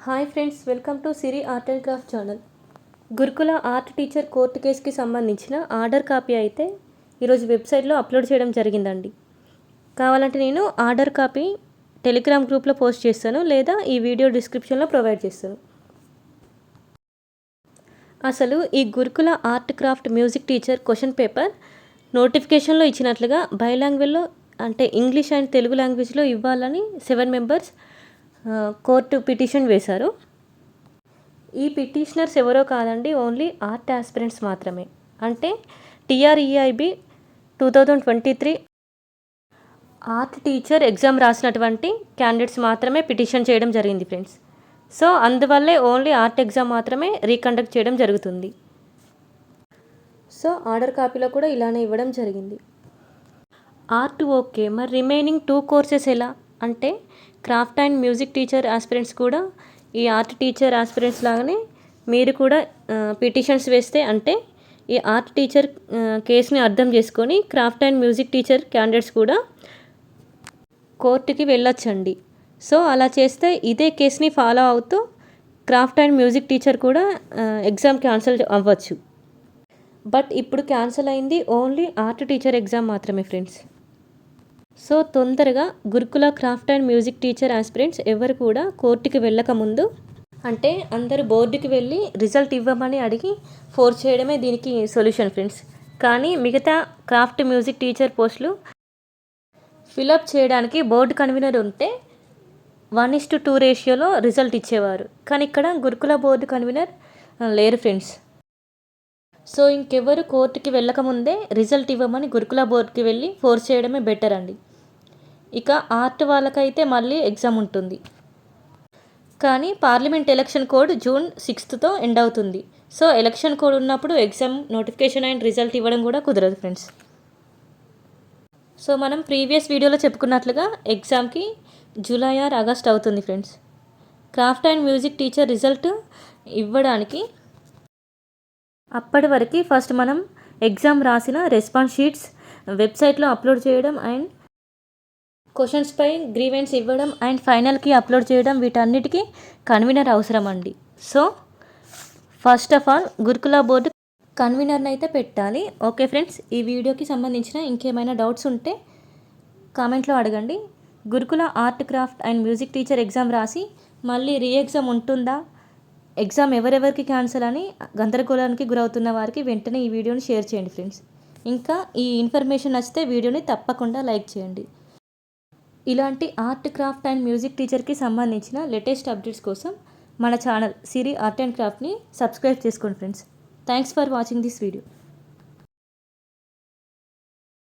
Hi friends, welcome to Siri art and craft channel. గురుకుల art teacher court కేసుకి సంబంధించిన order copy అయితే ఈరోజు వెబ్సైట్లో అప్లోడ్ చేయడం జరిగిందండి. కావాలంటే నేను ఆర్డర్ కాపీ టెలిగ్రామ్ గ్రూప్లో పోస్ట్ చేస్తాను, లేదా ఈ వీడియో డిస్క్రిప్షన్లో ప్రొవైడ్ చేస్తాను. అసలు ఈ గురుకుల art craft music teacher question paper నోటిఫికేషన్లో ఇచ్చినట్లుగా బైలాంగ్వేజ్లో అంటే ఇంగ్లీష్ అండ్ తెలుగు లాంగ్వేజ్లో ఇవ్వాలని 7 మెంబర్స్ కోర్టు పిటిషన్ వేశారు. ఈ పిటిషనర్స్ ఎవరో కాదండి, ఓన్లీ ఆర్ట్ ఆస్పిరెంట్స్ మాత్రమే. అంటే TREIB 2023 ఆర్ట్ టీచర్ ఎగ్జామ్ రాసినటువంటి క్యాండిడేట్స్ మాత్రమే పిటిషన్ చేయడం జరిగింది ఫ్రెండ్స్. సో అందువల్లే ఓన్లీ ఆర్ట్ ఎగ్జామ్ మాత్రమే రీకండక్ట్ చేయడం జరుగుతుంది. సో ఆర్డర్ కాపీలో కూడా ఇలానే ఇవ్వడం జరిగింది. ఆర్ట్ ఓకే, మరి రిమైనింగ్ 2 కోర్సెస్ ఎలా అంటే craft and music teacher aspirants కూడా ఈ ఆర్ట్ టీచర్ ఆస్పిరెంట్స్ లాగానే మీరు కూడా పిటిషన్స్ వేస్తే, అంటే ఈ ఆర్ట్ టీచర్ కేసుని అర్థం చేసుకొని craft and music teacher candidates కూడా కోర్టుకి వెళ్ళొచ్చండి. సో అలా చేస్తే ఇదే కేసుని ఫాలో అవుతూ క్రాఫ్ట్ అండ్ మ్యూజిక్ టీచర్ కూడా ఎగ్జామ్ క్యాన్సిల్ అవ్వచ్చు. బట్ ఇప్పుడు క్యాన్సిల్ అయింది ఓన్లీ ఆర్ట్ టీచర్ ఎగ్జామ్ మాత్రమే ఫ్రెండ్స్. సో తొందరగా గురుకుల craft and music teacher aspirants ఎవరు కూడా కోర్టుకి వెళ్ళకముందు, అంటే అందరూ బోర్డుకి వెళ్ళి రిజల్ట్ ఇవ్వమని అడిగి ఫోర్స్ చేయడమే దీనికి సొల్యూషన్ ఫ్రెండ్స్. కానీ మిగతా క్రాఫ్ట్ మ్యూజిక్ టీచర్ పోస్టులు ఫిలప్ చేయడానికి బోర్డు కన్వీనర్ ఉంటే 1:2 రేషియోలో రిజల్ట్ ఇచ్చేవారు. కానీ ఇక్కడ గురుకుల బోర్డు కన్వీనర్ లేరు ఫ్రెండ్స్. సో ఇంకెవరు కోర్టుకి వెళ్ళకముందే రిజల్ట్ ఇవ్వమని గురుకుల బోర్డుకి వెళ్ళి ఫోర్స్ చేయడమే బెటర్ అండి. ఇక ఆర్ట్ వాళ్ళకైతే మళ్ళీ ఎగ్జామ్ ఉంటుంది. కానీ పార్లమెంట్ ఎలక్షన్ కోడ్ June 6తో ఎండ్ అవుతుంది. సో ఎలక్షన్ కోడ్ ఉన్నప్పుడు ఎగ్జామ్ నోటిఫికేషన్ అండ్ రిజల్ట్ ఇవ్వడం కూడా కుదరదు ఫ్రెండ్స్. సో మనం ప్రీవియస్ వీడియోలో చెప్పుకున్నట్లుగా ఎగ్జామ్కి జూలై ఆర్ ఆగస్ట్ అవుతుంది friends. Craft and music teacher result ఇవ్వడానికి అప్పటి వరకు ఫస్ట్ మనం ఎగ్జామ్ రాసిన రెస్పాన్స్ షీట్స్ వెబ్సైట్లో అప్లోడ్ చేయడం, అండ్ క్వశ్చన్స్పై గ్రీవెన్స్ ఇవ్వడం, అండ్ ఫైనల్కి అప్లోడ్ చేయడం, వీటన్నిటికీ కన్వీనర్ అవసరం అండి. సో ఫస్ట్ ఆఫ్ ఆల్ గురుకుల బోర్డు కన్వీనర్ని అయితే పెట్టాలి. ఓకే ఫ్రెండ్స్, ఈ వీడియోకి సంబంధించిన ఇంకేమైనా డౌట్స్ ఉంటే కామెంట్లో అడగండి. గురుకుల art craft and music teacher exam రాసి మళ్ళీ రీ ఎగ్జామ్ ఉంటుందా, ఎగ్జామ్ ఎవరెవరికి క్యాన్సిల్ అని గందరగోళానికి గురవుతున్న వారికి వెంటనే ఈ వీడియోని షేర్ చేయండి ఫ్రెండ్స్. ఇంకా ఈ ఇన్ఫర్మేషన్ నచ్చితే వీడియోని తప్పకుండా లైక్ చేయండి. ఇలాంటి ఆర్ట్ క్రాఫ్ట్ అండ్ మ్యూజిక్ టీచర్కి సంబంధించిన లేటెస్ట్ అప్డేట్స్ కోసం మన ఛానల్ సిరి ఆర్ట్ అండ్ క్రాఫ్ట్ని సబ్స్క్రైబ్ చేసుకోండి friends. Thanks for watching this video.